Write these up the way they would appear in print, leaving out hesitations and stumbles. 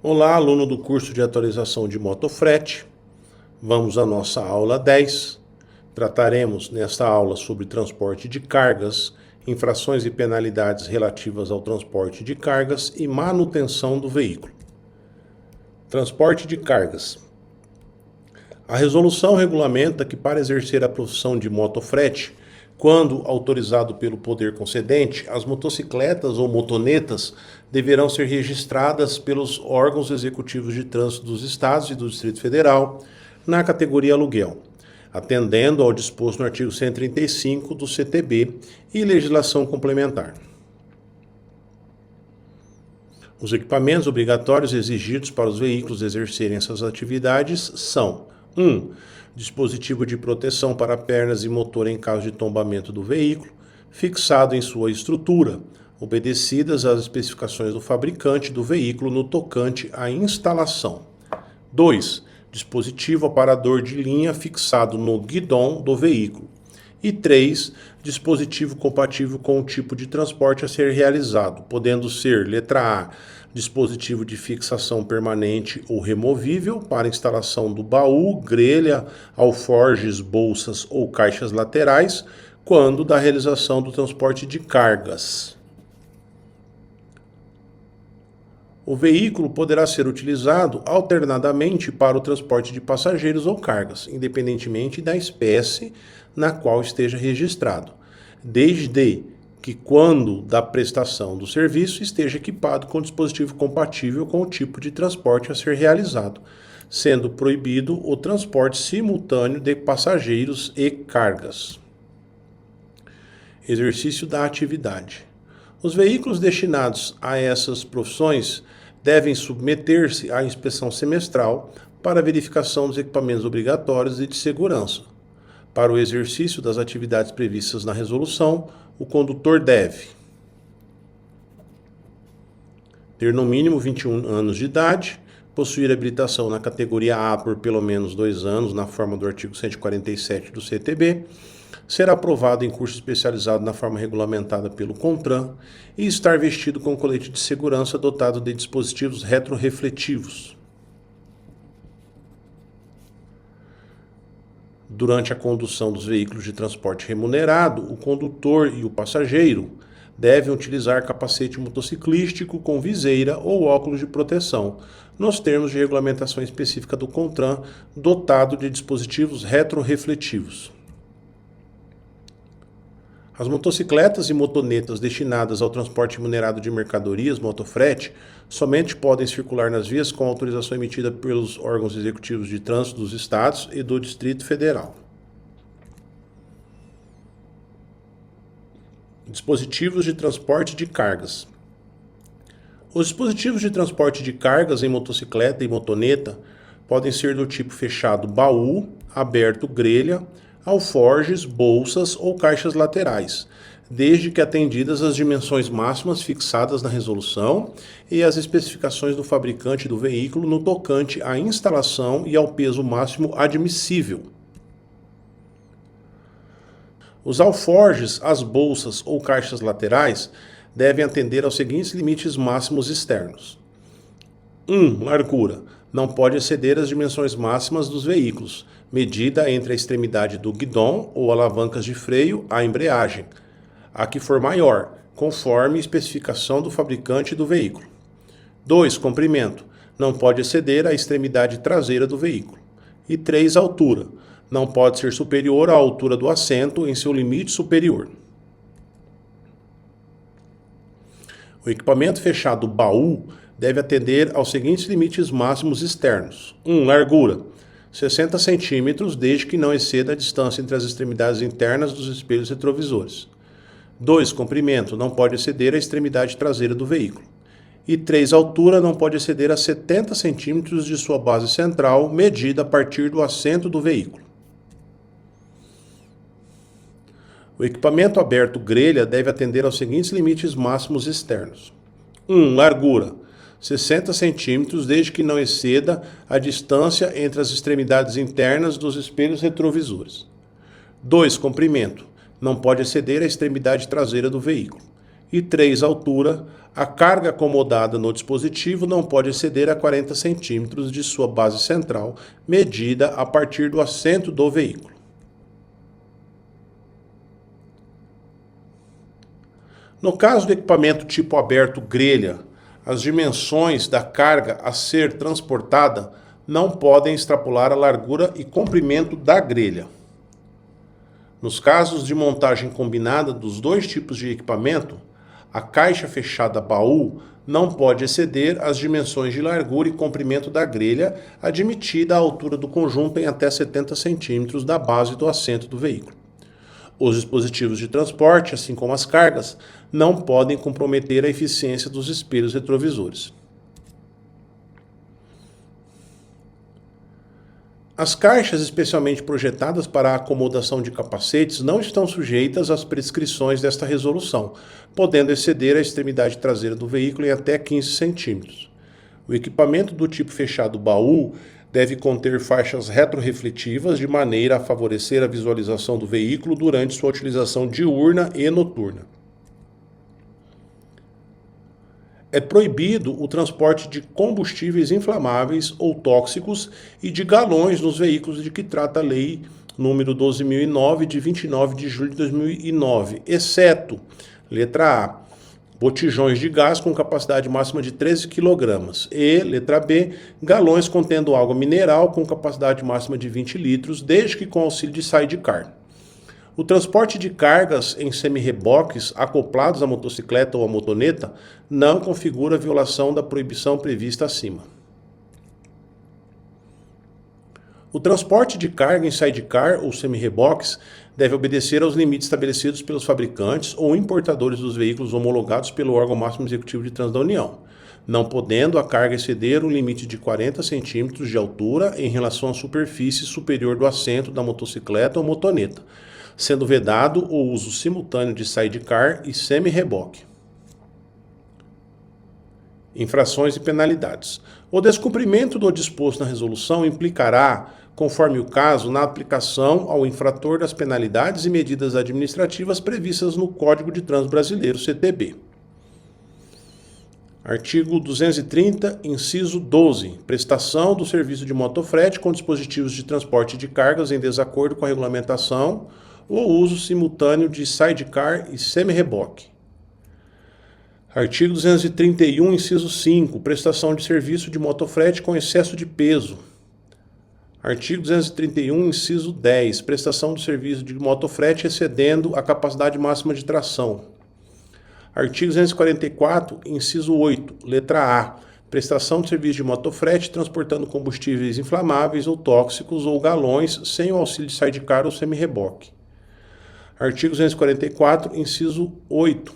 Olá, aluno do curso de atualização de motofrete. Vamos à nossa aula 10. Trataremos nesta aula sobre transporte de cargas, infrações e penalidades relativas ao transporte de cargas e manutenção do veículo. Transporte de cargas. A resolução regulamenta que para exercer a profissão de motofrete, quando autorizado pelo poder concedente, as motocicletas ou motonetas deverão ser registradas pelos órgãos executivos de trânsito dos estados e do Distrito Federal na categoria aluguel, atendendo ao disposto no artigo 135 do CTB e legislação complementar. Os equipamentos obrigatórios exigidos para os veículos exercerem essas atividades são: 1. Dispositivo de proteção para pernas e motor em caso de tombamento do veículo, fixado em sua estrutura, obedecidas às especificações do fabricante do veículo no tocante à instalação. 2. Dispositivo aparador de linha fixado no guidão do veículo. E 3. Dispositivo compatível com o tipo de transporte a ser realizado, podendo ser, letra A, dispositivo de fixação permanente ou removível para instalação do baú, grelha, alforjes, bolsas ou caixas laterais, quando da realização do transporte de cargas. O veículo poderá ser utilizado alternadamente para o transporte de passageiros ou cargas, independentemente da espécie na qual esteja registrado, desde que, quando da prestação do serviço, esteja equipado com dispositivo compatível com o tipo de transporte a ser realizado, sendo proibido o transporte simultâneo de passageiros e cargas. Exercício da atividade. Os veículos destinados a essas profissões devem submeter-se à inspeção semestral para verificação dos equipamentos obrigatórios e de segurança. Para o exercício das atividades previstas na resolução, o condutor deve ter no mínimo 21 anos de idade, possuir habilitação na categoria A por pelo menos 2 anos, na forma do artigo 147 do CTB, ser aprovado em curso especializado na forma regulamentada pelo CONTRAN e estar vestido com colete de segurança dotado de dispositivos retrorefletivos. Durante a condução dos veículos de transporte remunerado, o condutor e o passageiro devem utilizar capacete motociclístico com viseira ou óculos de proteção, nos termos de regulamentação específica do CONTRAN, dotado de dispositivos retrorefletivos. As motocicletas e motonetas destinadas ao transporte remunerado de mercadorias, motofrete, somente podem circular nas vias com autorização emitida pelos órgãos executivos de trânsito dos estados e do Distrito Federal. Dispositivos de transporte de cargas. Os dispositivos de transporte de cargas em motocicleta e motoneta podem ser do tipo fechado baú, aberto grelha, alforjes, bolsas ou caixas laterais, desde que atendidas as dimensões máximas fixadas na resolução e as especificações do fabricante do veículo no tocante à instalação e ao peso máximo admissível. Os alforjes, as bolsas ou caixas laterais devem atender aos seguintes limites máximos externos. 1. Largura. Não pode exceder as dimensões máximas dos veículos, medida entre a extremidade do guidão ou alavancas de freio à embreagem, a que for maior, conforme especificação do fabricante do veículo. 2. Comprimento. Não pode exceder a extremidade traseira do veículo. E 3. Altura. Não pode ser superior à altura do assento em seu limite superior. O equipamento fechado baú deve atender aos seguintes limites máximos externos. 1. Largura. 60 centímetros, desde que não exceda a distância entre as extremidades internas dos espelhos retrovisores. 2. Comprimento. Não pode exceder a extremidade traseira do veículo. E 3. Altura. Não pode exceder a 70 centímetros de sua base central, medida a partir do assento do veículo. O equipamento aberto grelha deve atender aos seguintes limites máximos externos. 1. Largura. 60 centímetros, desde que não exceda a distância entre as extremidades internas dos espelhos retrovisores. 2. Comprimento. Não pode exceder a extremidade traseira do veículo. E 3. Altura. A carga acomodada no dispositivo não pode exceder a 40 centímetros de sua base central, medida a partir do assento do veículo. No caso do equipamento tipo aberto grelha, as dimensões da carga a ser transportada não podem extrapolar a largura e comprimento da grelha. Nos casos de montagem combinada dos dois tipos de equipamento, a caixa fechada baú não pode exceder as dimensões de largura e comprimento da grelha, admitida a altura do conjunto em até 70 centímetros da base do assento do veículo. Os dispositivos de transporte, assim como as cargas, não podem comprometer a eficiência dos espelhos retrovisores. As caixas especialmente projetadas para a acomodação de capacetes não estão sujeitas às prescrições desta resolução, podendo exceder a extremidade traseira do veículo em até 15 centímetros. O equipamento do tipo fechado baú deve conter faixas retrorefletivas de maneira a favorecer a visualização do veículo durante sua utilização diurna e noturna. É proibido o transporte de combustíveis inflamáveis ou tóxicos e de galões nos veículos de que trata a Lei número 12.009, de 29 de julho de 2009, exceto, letra A, botijões de gás com capacidade máxima de 13 kg e, letra B, galões contendo água mineral com capacidade máxima de 20 litros, desde que com auxílio de sidecar. O transporte de cargas em semi-reboques acoplados à motocicleta ou à motoneta não configura violação da proibição prevista acima. O transporte de carga em sidecar ou semi-reboques deve obedecer aos limites estabelecidos pelos fabricantes ou importadores dos veículos homologados pelo órgão máximo executivo de trânsito da União, não podendo a carga exceder o limite de 40 centímetros de altura em relação à superfície superior do assento da motocicleta ou motoneta, sendo vedado o uso simultâneo de sidecar e semi-reboque. Infrações e penalidades. O descumprimento do disposto na resolução implicará, conforme o caso, na aplicação ao infrator das penalidades e medidas administrativas previstas no Código de Trânsito Brasileiro, CTB. Artigo 230, inciso 12. Prestação do serviço de motofrete com dispositivos de transporte de cargas em desacordo com a regulamentação ou uso simultâneo de sidecar e semi-reboque. Artigo 231, inciso 5. Prestação de serviço de motofrete com excesso de peso. Artigo 231, inciso 10. Prestação de serviço de motofrete excedendo a capacidade máxima de tração. Artigo 244, inciso 8. Letra A. Prestação de serviço de motofrete transportando combustíveis inflamáveis ou tóxicos ou galões sem o auxílio de sidecar ou semi-reboque. Artigo 244, inciso 8.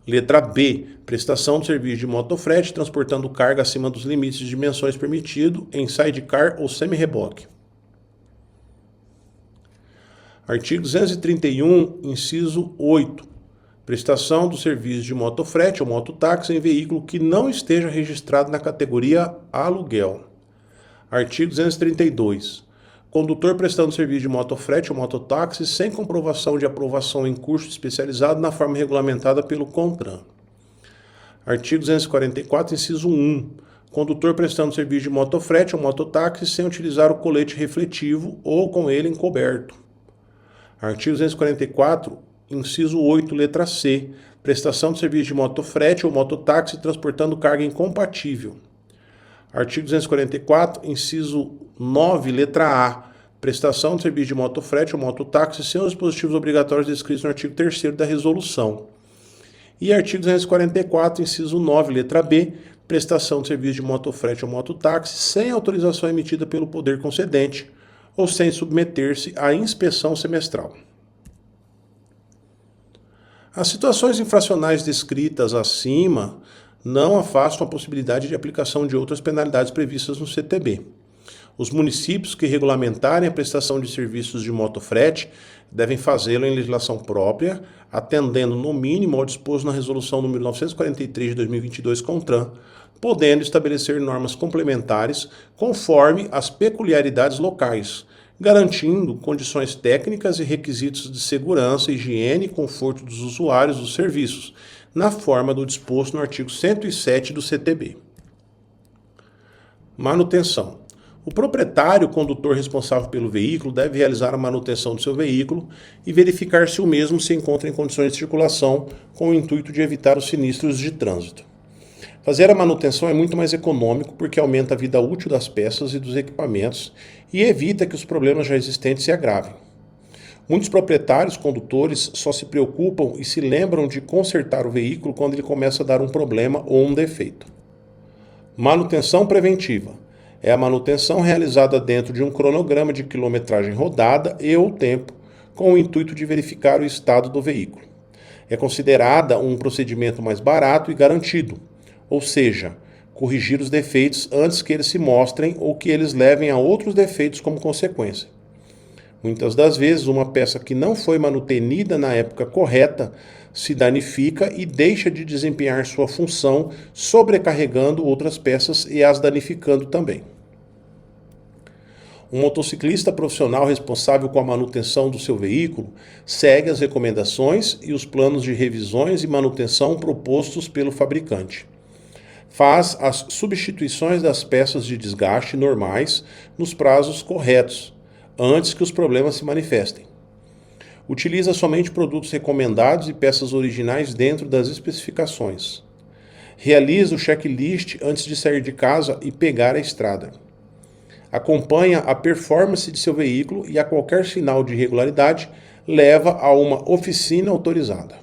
Letra B. Prestação de serviço de motofrete transportando carga acima dos limites de dimensões permitido em sidecar ou semi-reboque. Artigo 231, inciso 8. Prestação do serviço de motofrete ou mototáxi em veículo que não esteja registrado na categoria aluguel. Artigo 232. Condutor prestando serviço de motofrete ou mototáxi sem comprovação de aprovação em curso especializado na forma regulamentada pelo CONTRAN. Artigo 244, inciso 1. Condutor prestando serviço de motofrete ou mototáxi sem utilizar o colete refletivo ou com ele encoberto. Artigo 244, inciso 8, letra C. Prestação de serviço de motofrete ou mototáxi transportando carga incompatível. Artigo 244, inciso 9, letra A. Prestação de serviço de motofrete ou mototáxi sem os dispositivos obrigatórios descritos no artigo 3º da resolução. E artigo 244, inciso 9, letra B. Prestação de serviço de motofrete ou mototáxi sem autorização emitida pelo poder concedente ou sem submeter-se à inspeção semestral. As situações infracionais descritas acima não afastam a possibilidade de aplicação de outras penalidades previstas no CTB. Os municípios que regulamentarem a prestação de serviços de motofrete devem fazê-lo em legislação própria, atendendo no mínimo ao disposto na Resolução nº 943 de 2022 CONTRAN, podendo estabelecer normas complementares conforme as peculiaridades locais, garantindo condições técnicas e requisitos de segurança, higiene e conforto dos usuários dos serviços, na forma do disposto no artigo 107 do CTB. Manutenção. O proprietário, condutor responsável pelo veículo, deve realizar a manutenção do seu veículo e verificar se o mesmo se encontra em condições de circulação, com o intuito de evitar os sinistros de trânsito. Fazer a manutenção é muito mais econômico porque aumenta a vida útil das peças e dos equipamentos e evita que os problemas já existentes se agravem. Muitos proprietários, condutores, só se preocupam e se lembram de consertar o veículo quando ele começa a dar um problema ou um defeito. Manutenção preventiva. É a manutenção realizada dentro de um cronograma de quilometragem rodada e ou tempo, com o intuito de verificar o estado do veículo. É considerada um procedimento mais barato e garantido, ou seja, corrigir os defeitos antes que eles se mostrem ou que eles levem a outros defeitos como consequência. Muitas das vezes, uma peça que não foi manutenida na época correta se danifica e deixa de desempenhar sua função, sobrecarregando outras peças e as danificando também. Um motociclista profissional responsável com a manutenção do seu veículo segue as recomendações e os planos de revisões e manutenção propostos pelo fabricante. Faz as substituições das peças de desgaste normais nos prazos corretos, antes que os problemas se manifestem. Utiliza somente produtos recomendados e peças originais dentro das especificações. Realiza o checklist antes de sair de casa e pegar a estrada. Acompanha a performance de seu veículo e a qualquer sinal de irregularidade leva a uma oficina autorizada.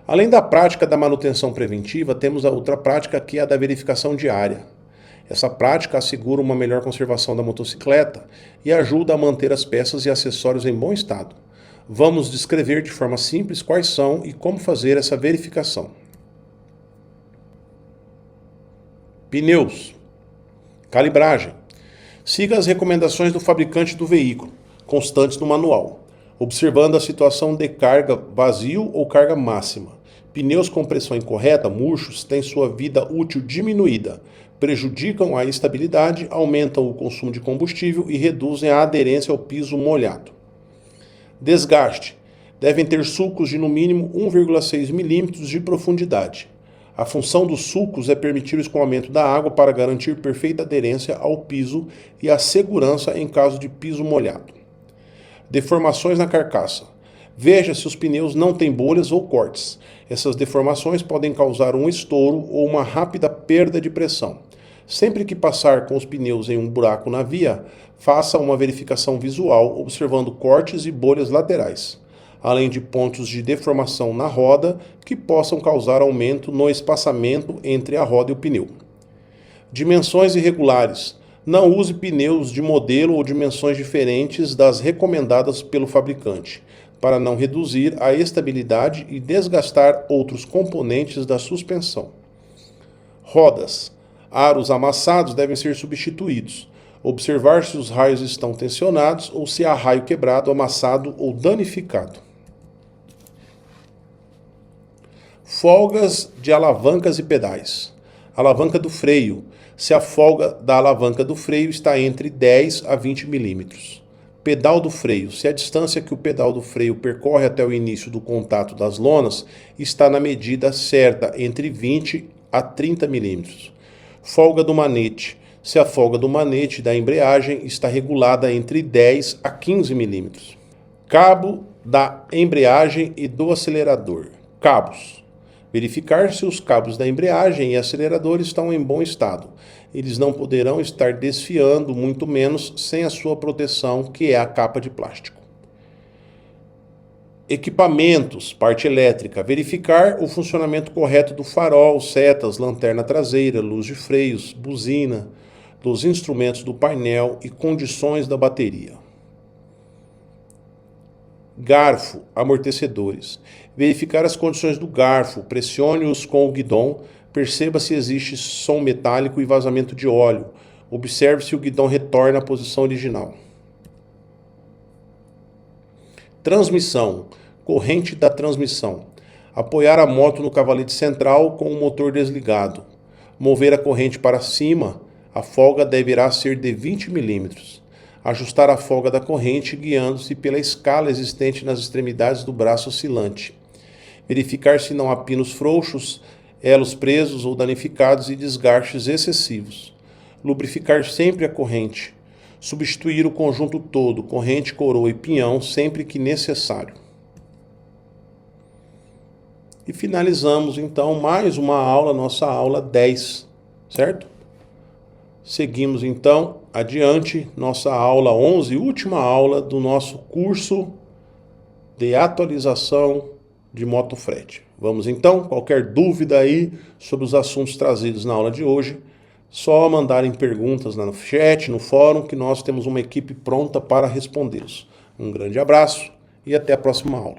Além da prática da manutenção preventiva, temos a outra prática que é a da verificação diária. Essa prática assegura uma melhor conservação da motocicleta e ajuda a manter as peças e acessórios em bom estado. Vamos descrever de forma simples quais são e como fazer essa verificação. Pneus. Calibragem. Siga as recomendações do fabricante do veículo, constantes no manual, observando a situação de carga vazio ou carga máxima. Pneus com pressão incorreta, murchos, têm sua vida útil diminuída, prejudicam a estabilidade, aumentam o consumo de combustível e reduzem a aderência ao piso molhado. Desgaste. Devem ter sulcos de no mínimo 1,6 mm de profundidade. A função dos sulcos é permitir o escoamento da água para garantir perfeita aderência ao piso e a segurança em caso de piso molhado. Deformações na carcaça. Veja se os pneus não têm bolhas ou cortes. Essas deformações podem causar um estouro ou uma rápida perda de pressão. Sempre que passar com os pneus em um buraco na via, faça uma verificação visual observando cortes e bolhas laterais, além de pontos de deformação na roda que possam causar aumento no espaçamento entre a roda e o pneu. Dimensões irregulares. Não use pneus de modelo ou dimensões diferentes das recomendadas pelo fabricante, para não reduzir a estabilidade e desgastar outros componentes da suspensão. Rodas. Aros amassados devem ser substituídos. Observar se os raios estão tensionados ou se há raio quebrado, amassado ou danificado. Folgas de alavancas e pedais. Alavanca do freio. Se a folga da alavanca do freio está entre 10 a 20 milímetros. Pedal do freio. Se a distância que o pedal do freio percorre até o início do contato das lonas está na medida certa, entre 20 a 30 milímetros. Folga do manete. Se a folga do manete da embreagem está regulada entre 10 a 15 milímetros. Cabo da embreagem e do acelerador. Cabos. Verificar se os cabos da embreagem e acelerador estão em bom estado. Eles não poderão estar desfiando, muito menos sem a sua proteção, que é a capa de plástico. Equipamentos, parte elétrica. Verificar o funcionamento correto do farol, setas, lanterna traseira, luz de freios, buzina, dos instrumentos do painel e condições da bateria. Garfo, amortecedores. Verificar as condições do garfo, pressione-os com o guidão, perceba se existe som metálico e vazamento de óleo. Observe se o guidão retorna à posição original. Transmissão, corrente da transmissão. Apoiar a moto no cavalete central com o motor desligado. Mover a corrente para cima, A folga deverá ser de 20 milímetros. Ajustar a folga da corrente guiando-se pela escala existente nas extremidades do braço oscilante. Verificar se não há pinos frouxos, elos presos ou danificados e desgastes excessivos. Lubrificar sempre a corrente. Substituir o conjunto todo, corrente, coroa e pinhão, sempre que necessário. E finalizamos então mais uma aula, nossa aula 10, certo? Seguimos então adiante, nossa aula 11, última aula do nosso curso de atualização de motofrete. Vamos então, qualquer dúvida aí sobre os assuntos trazidos na aula de hoje, só mandarem perguntas no chat, no fórum, que nós temos uma equipe pronta para respondê-los. Um grande abraço e até a próxima aula.